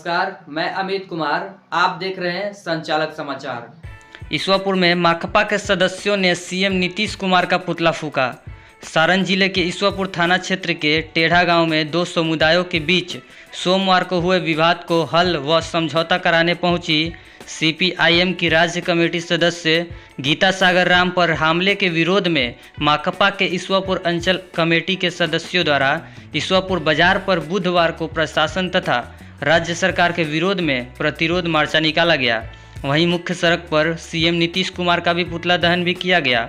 नमस्कार, मैं अमित कुमार। आप देख रहे हैं संचालक समाचार। ईश्वरपुर में माकपा के सदस्यों ने सीएम नीतीश कुमार का पुतला फूका। सारण जिले के ईश्वरपुर थाना क्षेत्र के टेढ़ा गांव में दो समुदायों के बीच सोमवार को हुए विवाद को हल व समझौता कराने पहुंची सीपीआईएम की राज्य कमेटी सदस्य गीता सागर राम पर हमले के विरोध में माकपा के ईश्वरपुर अंचल कमेटी के सदस्यों द्वारा ईश्वरपुर बाजार पर बुधवार को प्रशासन तथा राज्य सरकार के विरोध में प्रतिरोध मोर्चा निकाला गया। वहीं मुख्य सड़क पर सीएम नीतीश कुमार का भी पुतला दहन भी किया गया।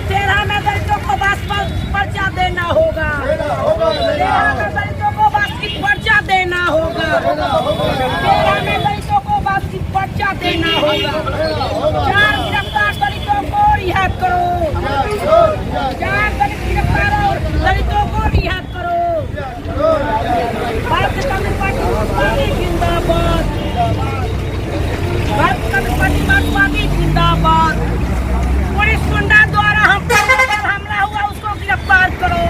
टेढ़ा में दलितों को पर्चा देना होगा, टेढ़ा में दलितों को बास्केट पर्चा देना होगा, टेढ़ा में दलितों को बास्केट पर्चा देना होगा। 4 गिरफ्तार दलितों को रिहा करो, 4 दलित गिरफ्तार दलितों को रिहा करो। भारतीय कम्युनिस्ट पार्टी जिंदाबाद, भारतीय कम्युनिस्ट पार्टी मार्क्सवादी जिंदाबाद। पुलिस गुंडा द्वारा हम पर हमला हुआ उसको गिरफ्तार करो।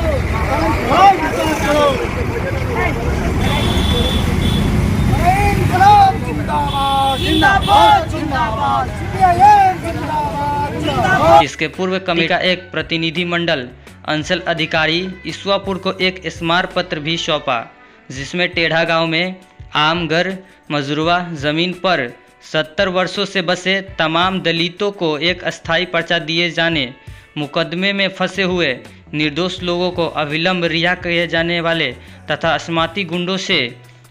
इसके पूर्व कमेटी का एक प्रतिनिधिमंडल अंचल अधिकारी ईश्वरपुर को एक स्मारक पत्र भी सौंपा, जिसमें टेढ़ा गांव में आमगर मजरूआ जमीन पर 70 वर्षों से बसे तमाम दलितों को एक अस्थायी पर्चा दिए जाने, मुकदमे में फंसे हुए निर्दोष लोगों को अविलंब रिहा किए जाने वाले तथा अस्माती गुंडों से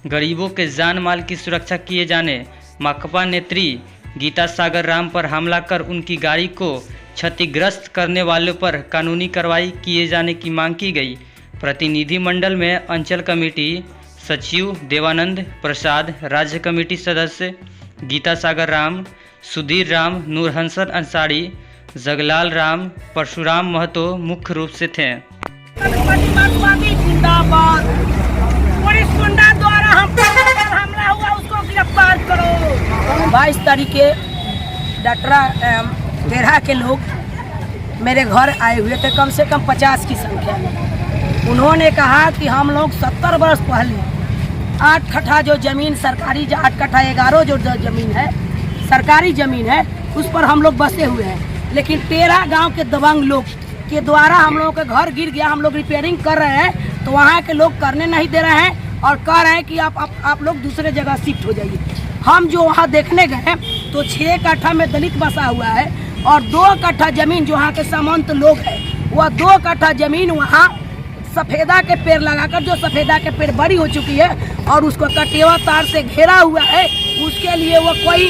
गरीबों के जान माल की सुरक्षा किए जाने, माकपा नेत्री गीता सागर राम पर हमला कर उनकी गाड़ी को क्षतिग्रस्त करने वालों पर कानूनी कार्रवाई किए जाने की मांग की गई। प्रतिनिधिमंडल में अंचल कमेटी सचिव देवानंद प्रसाद, राज्य कमेटी सदस्य गीता सागर राम, सुधीर राम, नूरहंसन अंसारी, जगलाल राम, परशुराम महतो मुख्य रूप से थे। पुलिस गुंडा द्वारा हम पर हमला हुआ उसको गिरफ्तार करो। 22 तारीख के डटरा टेढ़ा के लोग मेरे घर आए हुए थे, कम से कम 50 की संख्या में। उन्होंने कहा कि हम लोग 70 वर्ष पहले 8 कट्ठा जो जमीन सरकारी, 8 कट्ठा 11 जो जमीन है सरकारी जमीन है, उस पर हम लोग बसे हुए हैं। लेकिन टेढ़ा गांव के दबंग लोग के द्वारा हम लोगों का घर गिर गया, हम लोग रिपेयरिंग कर रहे हैं, तो वहाँ के लोग करने नहीं दे रहे हैं और कह रहे हैं कि आप लोग दूसरे जगह शिफ्ट हो जाइए। हम जो वहाँ देखने गए तो 6 कट्ठा में दलित बसा हुआ है और 2 कट्ठा जमीन जो वहाँ के सामंत लोग हैं, वह 2 कट्ठा जमीन वहाँ सफेदा के पेड़ लगाकर, जो सफेदा के पेड़ बड़ी हो चुकी है और उसको कटेवा तार से घेरा हुआ है, उसके लिए वो कोई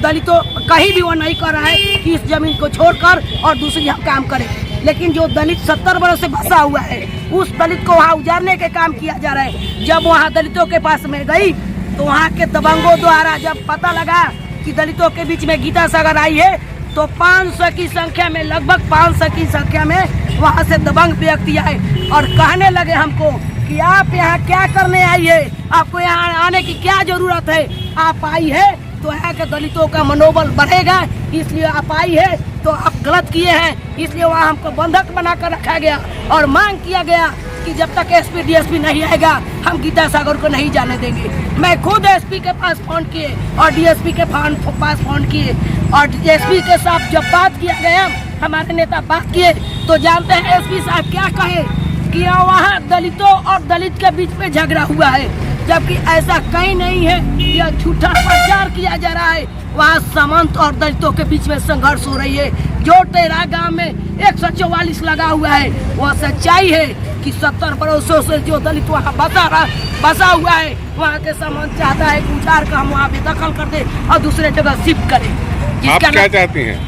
दलितों कहीं भी वो नहीं कर रहा है कि इस जमीन को छोड़कर और दूसरी जगह काम करे। लेकिन जो दलित 70 वर्ष से बसा हुआ है, उस दलित को वहाँ उजाड़ने के काम किया जा रहा है। जब वहाँ दलितों के पास में गई तो वहाँ के दबंगों द्वारा जब पता लगा कि दलितों के बीच में गीता सागर आई है, तो 500 की संख्या में, लगभग 500 की संख्या में वहाँ से दबंग व्यक्ति आए और कहने लगे हमको कि आप यहाँ क्या करने आई है, आपको यहाँ आने की क्या जरूरत है, आप आई है तो यहाँ के दलितों का मनोबल बढ़ेगा, इसलिए आप आई है तो आप गलत किए हैं, इसलिए वहाँ हमको बंधक बनाकर रखा गया और मांग किया गया कि जब तक एसपी डीएसपी नहीं आएगा हम गीता सागर को नहीं जाने देंगे। मैं खुद एसपी के पास फोन किए और डीएसपी के पास फोन किए और एसपी के साथ जब बात किया गया, हमारे नेता बात किए, तो जानते हैं एसपी साहब क्या कहे कि वहाँ दलितों और दलित के बीच में झगड़ा हुआ है, जबकि ऐसा कहीं नहीं है। यह झूठा प्रचार किया जा रहा है। वहाँ सामंत और दलितों के बीच में संघर्ष हो रही है। जो टेढ़ा गांव में 144 लगा हुआ है, वह सच्चाई है कि 70 वर्षों से जो दलित वहाँ बसा हुआ है, वहाँ के सामंत चाहता है कि उजाड़ कर हम वहाँ बेदखल कर दे और दूसरे जगह शिफ्ट करें। आप क्या चाहती हैं?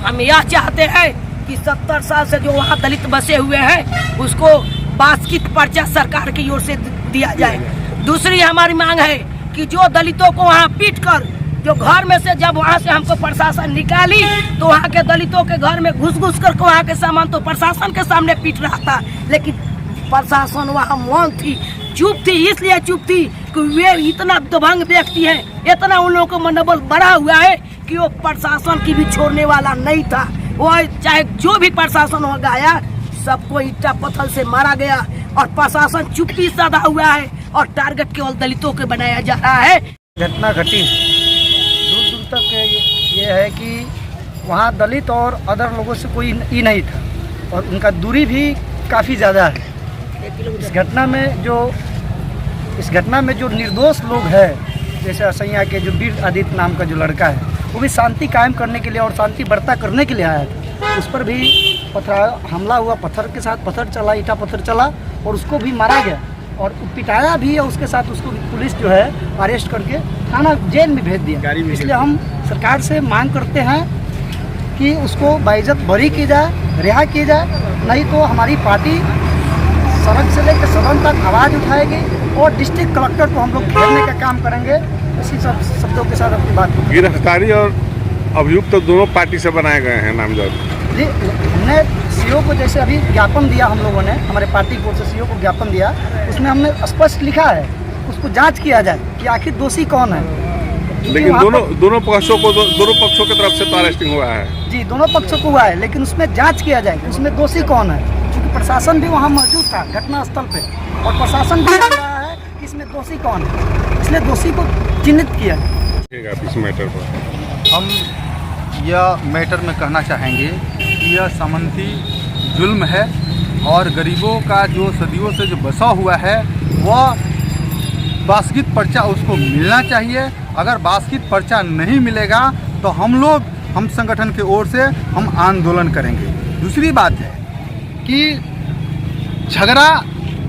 हम यह चाहते हैं कि 70 साल से जो वहाँ दलित बसे हुए हैं, उसको बास्केट पर्चा सरकार की ओर से दिया जाए। दूसरी हमारी मांग है कि जो दलितों को वहाँ पीट कर, जो घर में से जब वहाँ से हमको प्रशासन निकाली तो वहाँ के दलितों के घर में घुस कर वहाँ के सामान तो प्रशासन के सामने पीट रहा था, लेकिन प्रशासन वहाँ मौन थी, चुप थी। इसलिए चुप थी कि वे इतना दबंग व्यक्ति हैं, इतना उन लोगों को मनोबल बढ़ा हुआ है कि वो प्रशासन की भी छोड़ने वाला नहीं था। वो चाहे जो भी प्रशासन हो गया, सबको ईटा पत्थर से मारा गया और प्रशासन चुप्पी साधा हुआ है और टारगेट केवल दलितों के बनाया जा रहा है। घटना घटी दूर दूर तक ये है कि वहाँ दलित और अदर लोगों से कोई ही नहीं था और उनका दूरी भी काफ़ी ज़्यादा है। इस घटना में जो निर्दोष लोग हैं, जैसे असैया के जो वीर आदित्य नाम का जो लड़का है, वो भी शांति कायम करने के लिए और शांति बर्ता करने के लिए आया था। उस पर भी हमला हुआ, पत्थर के साथ पत्थर चला, ईटा पत्थर चला और उसको भी मारा गया और पिटाया भी, और उसके साथ उसको पुलिस जो है अरेस्ट करके थाना जेल में भेज दिया। इसलिए हम सरकार से मांग करते हैं कि उसको बाइज्जत बरी की जाए, रिहा की जाए, नहीं तो हमारी पार्टी सड़क से लेकर सदन तक आवाज़ उठाएगी और डिस्ट्रिक्ट कलेक्टर को हम लोग घेरने का काम करेंगे। इसी सब शब्दों के साथ अपनी बात करेंगे। गिरफ्तारी और अभियुक्त तो दोनों पार्टी से बनाए गए हैं नामजद। जी, हमने सीओ को जैसे अभी ज्ञापन दिया, हम लोगों ने हमारे पार्टी की ओर से सीओ को ज्ञापन दिया, उसमें हमने स्पष्ट लिखा है उसको जांच किया जाए कि आखिर दोषी कौन है। लेकिन दोनों पक्षों की तरफ से तो अरेस्टिंग हुआ है। जी, दोनों पक्षों को हुआ है, लेकिन उसमें जांच किया जाए कि उसमें दोषी कौन है, क्योंकि प्रशासन भी वहाँ मौजूद था घटना स्थल पे और प्रशासन भी देख रहा है कि इसमें दोषी कौन है, इसलिए दोषी को चिन्हित किया जाए। इस मैटर पर हम यह मैटर में कहना चाहेंगे कि यह सामंती जुल्म है और गरीबों का जो सदियों से जो बसा हुआ है वह बास्कित पर्चा उसको मिलना चाहिए। अगर बास्कित पर्चा नहीं मिलेगा तो हम संगठन की ओर से हम आंदोलन करेंगे। दूसरी बात है कि झगड़ा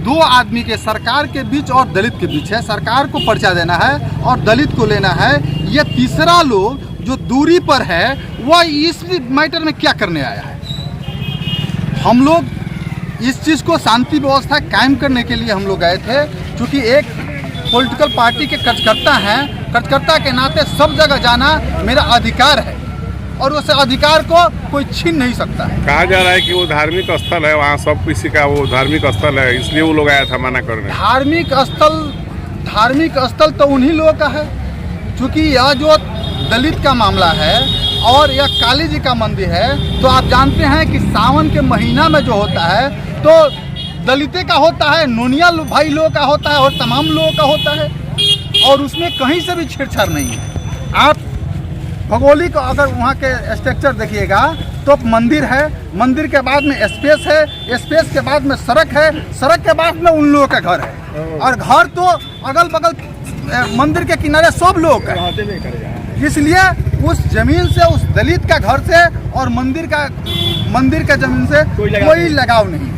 दो आदमी के, सरकार के बीच और दलित के बीच है। सरकार को पर्चा देना है और दलित को लेना है। यह तीसरा लोग जो दूरी पर है वह इस मैटर में क्या करने आया है। हम लोग इस चीज़ को शांति व्यवस्था कायम करने के लिए हम लोग गए थे, क्योंकि एक पॉलिटिकल पार्टी के कार्यकर्ता हैं, कार्यकर्ता के नाते सब जगह जाना मेरा अधिकार है और उस अधिकार को कोई छीन नहीं सकता है। कहा जा रहा है कि वो धार्मिक स्थल है, वहाँ सब किसी का वो धार्मिक स्थल है, इसलिए वो लोग आया था मना करने। धार्मिक स्थल तो उन्हीं लोगों का है, क्योंकि यह जो दलित का मामला है और यह काली जी का मंदिर है, तो आप जानते हैं कि सावन के महीना में जो होता है तो दलिते का होता है, नोनिया भाई लोगों का होता है और तमाम लोगों का होता है और उसमें कहीं से भी छेड़छाड़ नहीं है। आप भौगोलिक अगर वहाँ के स्ट्रक्चर देखिएगा तो मंदिर है, मंदिर के बाद में स्पेस है, स्पेस के बाद में सड़क है, सड़क के बाद में उन लोगों का घर है और घर तो अगल बगल मंदिर के किनारे सब लोग है। इसलिए उस जमीन से, उस दलित का घर से और मंदिर का जमीन से कोई लगाव नहीं।